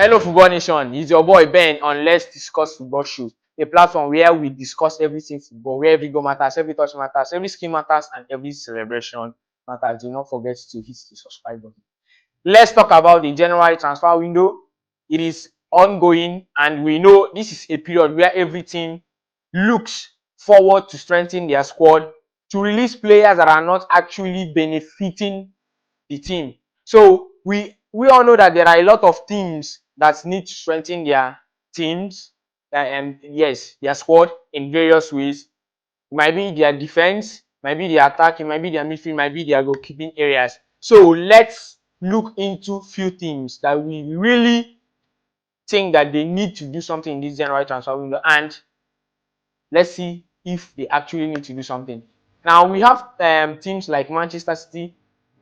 Hello Football Nation, it's your boy Ben on Let's Discuss Football Show, a platform where we discuss everything football, where every goal matters, every touch matters, every skill matters, and every celebration matters. Do not forget to hit the subscribe button. Let's talk about the January transfer window. It is ongoing, and we know this is a period where everything looks forward to strengthen their squad, to release players that are not actually benefiting the team. So we all know that there are a lot of teams that need to strengthen their teams and yes, their squad in various ways. It might be their defense, might be their attack, it might be their midfield, might be their goalkeeping areas. So let's look into few teams that we really think that they need to do something in this January transfer window, and let's see if they actually need to do something. Now we have teams like Manchester City,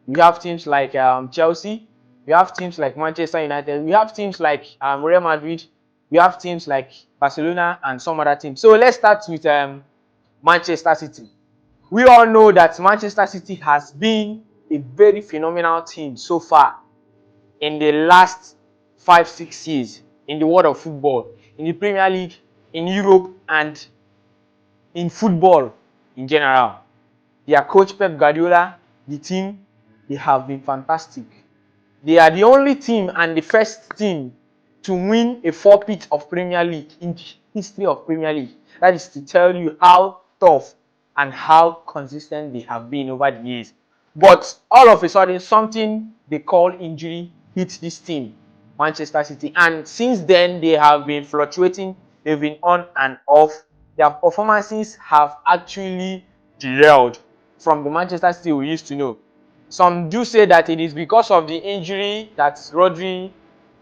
we have teams like Chelsea, we have teams like Manchester United, we have teams like Real Madrid, we have teams like Barcelona and some other teams. So let's start with Manchester City. We all know that Manchester City has been a very phenomenal team so far in the last 5-6 years in the world of football, in the Premier League, in Europe, and in football in general. Their coach Pep Guardiola, the team, they have been fantastic. They are the only team and the first team to win a four-peat of Premier League in the history of Premier League. That is to tell you how tough and how consistent they have been over the years. But all of a sudden, something they call injury hit this team, Manchester City. And since then, they have been fluctuating. They've been on and off. Their performances have actually derailed from the Manchester City we used to know. Some do say that it is because of the injury that Rodri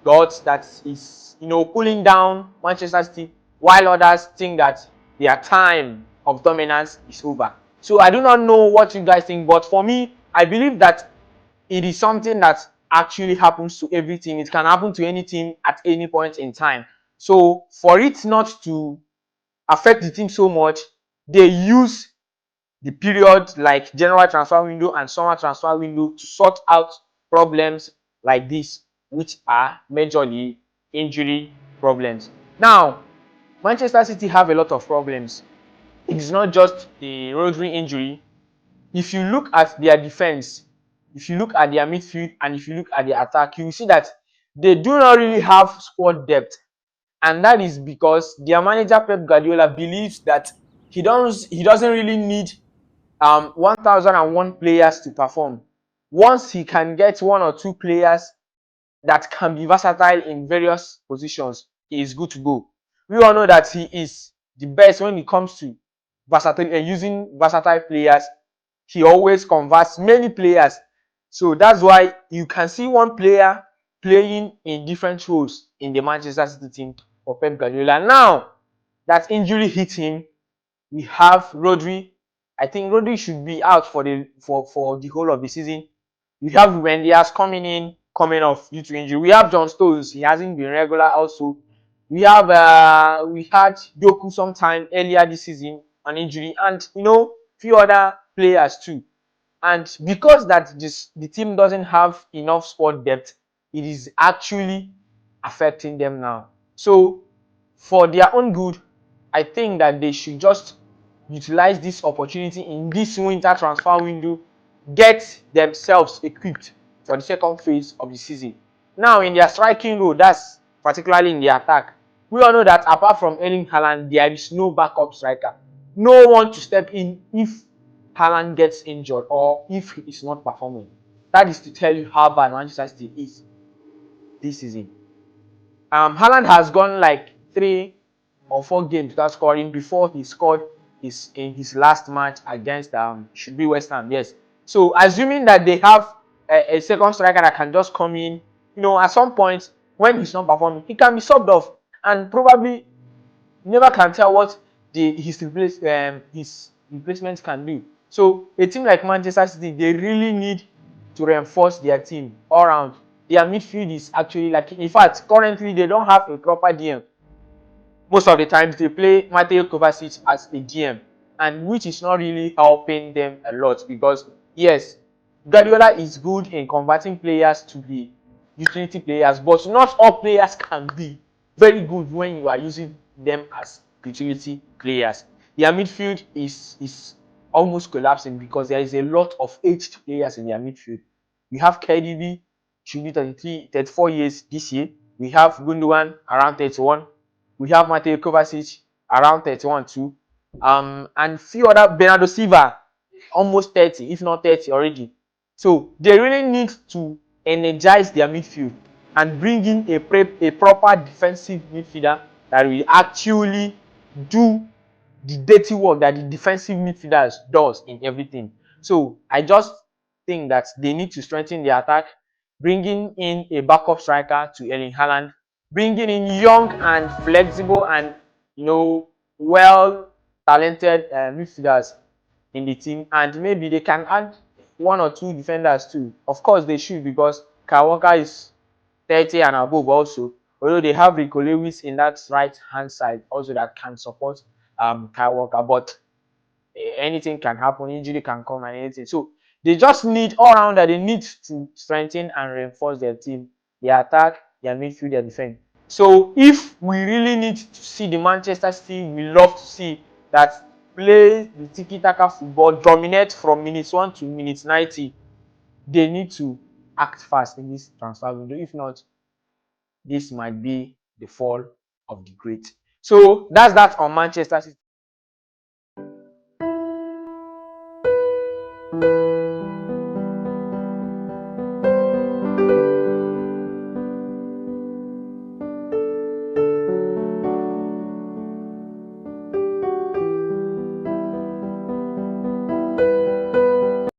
got that is, pulling down Manchester City, while others think that their time of dominance is over. So I do not know what you guys think, but for me, I believe that it is something that actually happens to every team. It can happen to any team at any point in time. So for it not to affect the team so much, they use the period like January transfer window and summer transfer window to sort out problems like this, which are majorly injury problems. Now, Manchester City have a lot of problems. It's not just the Rodri injury. If you look at their defense, if you look at their midfield, and if you look at their attack, you will see that they do not really have squad depth. And that is because their manager Pep Guardiola believes that he doesn't really need 1001 players to perform. Once he can get one or two players that can be versatile in various positions, he is good to go. We all know that he is the best when it comes to versatile and using versatile players. He always converts many players. So that's why you can see one player playing in different roles in the Manchester City team for Pep Guardiola. Now that injury hit him, we have Rodri. I think Rodri should be out for the whole of the season. We have Ruben Dias coming off due to injury. We have John Stones. He hasn't been regular also. We have we had Doku sometime earlier this season on injury, and few other players too. And because the team doesn't have enough squad depth, it is actually affecting them now. So for their own good, I think that they should just utilize this opportunity in this winter transfer window, get themselves equipped for the second phase of the season. Now, in their striking role, that's particularly in the attack, we all know that apart from Erling Haaland, there is no backup striker. No one to step in if Haaland gets injured or if he is not performing. That is to tell you how bad Manchester City is this season. Haaland has gone like 3 or 4 games without scoring before he scored in his last match against should be West Ham. Yes. So assuming that they have a second striker that can just come in, at some point when he's not performing, he can be subbed off, and probably you never can tell what his replacements can do. So a team like Manchester City, they really need to reinforce their team all around. Their midfield is actually like, in fact, currently they don't have a proper DM. Most of the times they play Mateo Kovacic as a DM, and which is not really helping them a lot because yes, Guardiola is good in converting players to be utility players, but not all players can be very good when you are using them as utility players. Their midfield is almost collapsing because there is a lot of aged players in their midfield. We have KDB, should be 33, 34 years this year. We have Gundogan around 31. We have Mateo Kovacic around 31 too. And few other, Bernardo Silva almost 30, if not 30 already. So they really need to energize their midfield and bring in a proper defensive midfielder that will actually do the dirty work that the defensive midfielders does in everything. So I just think that they need to strengthen the attack, bringing in a backup striker to Erling Haaland, bringing in young and flexible and well talented midfielders in the team, and maybe they can add one or two defenders too. Of course they should, because Kyle Walker is 30 and above also. Although they have Rico Lewis in that right hand side also that can support Kyle Walker, but anything can happen, injury can come and anything. So they just need all rounder. They need to strengthen and reinforce their team, their attack, their midfield, their defense. So if we really need to see the Manchester City we love to see that play the tiki-taka football, dominate from minutes 1 to minutes 90, they need to act fast in this transfer window. If not, this might be the fall of the great. So that's that on Manchester City.